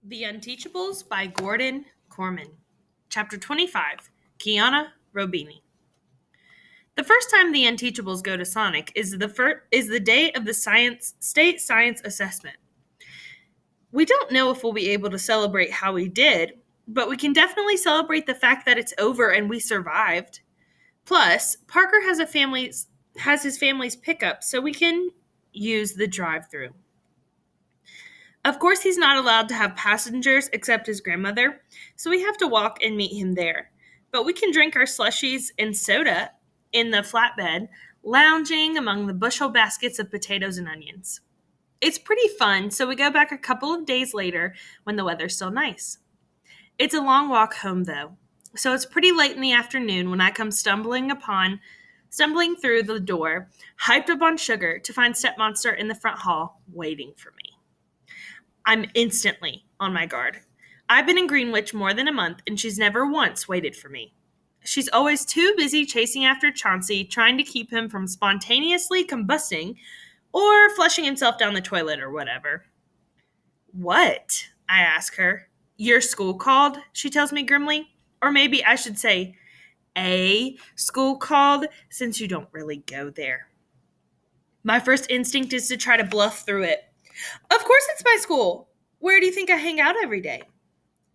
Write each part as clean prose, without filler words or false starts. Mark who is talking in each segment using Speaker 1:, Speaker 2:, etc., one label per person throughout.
Speaker 1: The Unteachables by Gordon Corman. Chapter 25, Kiana Robini. The first time the Unteachables go to Sonic is the day of the state science assessment. We don't know if we'll be able to celebrate how we did, but we can definitely celebrate the fact that it's over and we survived. Plus, Parker has his family's pickup, so we can use the drive-through. Of course, he's not allowed to have passengers except his grandmother, so we have to walk and meet him there. But we can drink our slushies and soda in the flatbed, lounging among the bushel baskets of potatoes and onions. It's pretty fun, so we go back a couple of days later when the weather's still nice. It's a long walk home, though, so it's pretty late in the afternoon when I come stumbling through the door, hyped up on sugar, to find Stepmonster in the front hall waiting for me. I'm instantly on my guard. I've been in Greenwich more than a month, and she's never once waited for me. She's always too busy chasing after Chauncey, trying to keep him from spontaneously combusting or flushing himself down the toilet or whatever. What? I ask her. Your school called, she tells me grimly. Or maybe I should say, a school called, since you don't really go there. My first instinct is to try to bluff through it. Of course it's my school. Where do you think I hang out every day?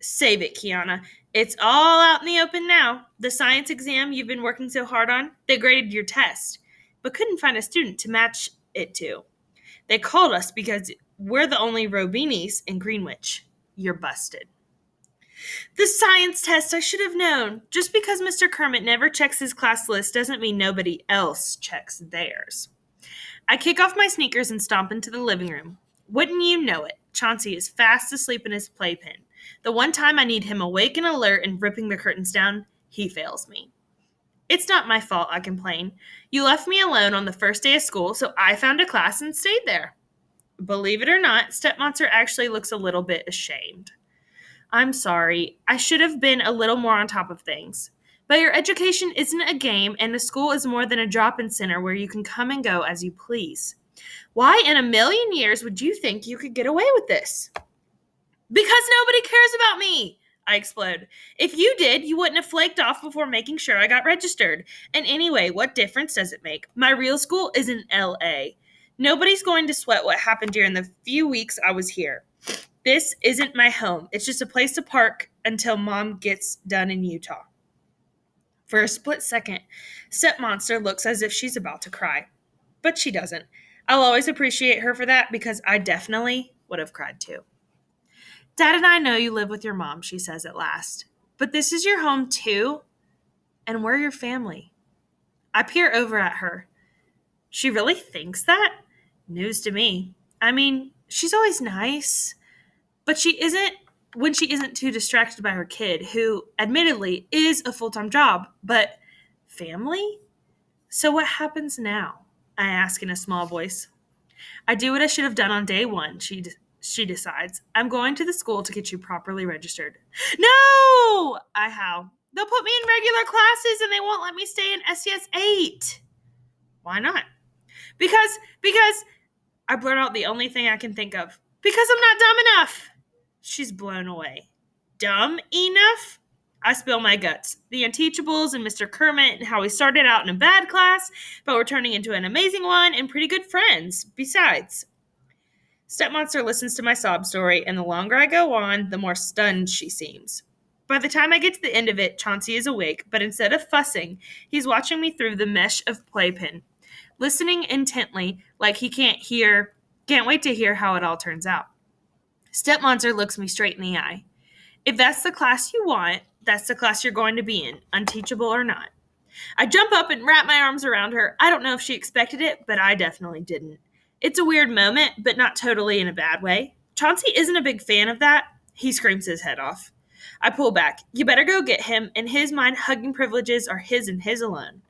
Speaker 1: Save it, Kiana. It's all out in the open now. The science exam you've been working so hard on, they graded your test, but couldn't find a student to match it to. They called us because we're the only Robinis in Greenwich. You're busted. The science test, I should have known. Just because Mr. Kermit never checks his class list doesn't mean nobody else checks theirs. I kick off my sneakers and stomp into the living room. Wouldn't you know it, Chauncey is fast asleep in his playpen. The one time I need him awake and alert and ripping the curtains down, he fails me. It's not my fault, I complain. You left me alone on the first day of school, so I found a class and stayed there. Believe it or not, Stepmonster actually looks a little bit ashamed. I'm sorry. I should have been a little more on top of things. But your education isn't a game, and the school is more than a drop-in center where you can come and go as you please. Why in a million years would you think you could get away with this? Because nobody cares about me, I explode. If you did, you wouldn't have flaked off before making sure I got registered. And anyway, what difference does it make? My real school is in L.A. Nobody's going to sweat what happened during the few weeks I was here. This isn't my home. It's just a place to park until Mom gets done in Utah. For a split second, Stepmonster looks as if she's about to cry. But she doesn't. I'll always appreciate her for that because I definitely would have cried too. Dad and I know you live with your mom, she says at last. But this is your home too? And we're your family. I peer over at her. She really thinks that? News to me. I mean, she's always nice. But she isn't when she isn't too distracted by her kid, who admittedly is a full-time job. But family? So what happens now? I ask in a small voice. I do what I should have done on day one, she decides. I'm going to the school to get you properly registered. No! I howl. They'll put me in regular classes and they won't let me stay in SES 8. Why not? Because I blurt out the only thing I can think of. Because I'm not dumb enough. She's blown away. Dumb enough? I spill my guts. The Unteachables and Mr. Kermit and how we started out in a bad class, but we're turning into an amazing one and pretty good friends, besides. Stepmonster listens to my sob story, and the longer I go on, the more stunned she seems. By the time I get to the end of it, Chauncey is awake, but instead of fussing, he's watching me through the mesh of playpen, listening intently like he can't wait to hear how it all turns out. Stepmonster looks me straight in the eye. If that's the class you want, that's the class you're going to be in, unteachable or not. I jump up and wrap my arms around her. I don't know if she expected it, but I definitely didn't. It's a weird moment, but not totally in a bad way. Chauncey isn't a big fan of that. He screams his head off. I pull back. You better go get him. In his mind, hugging privileges are his and his alone.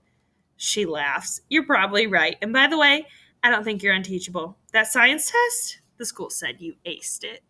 Speaker 1: She laughs. You're probably right. And by the way, I don't think you're unteachable. That science test? The school said you aced it.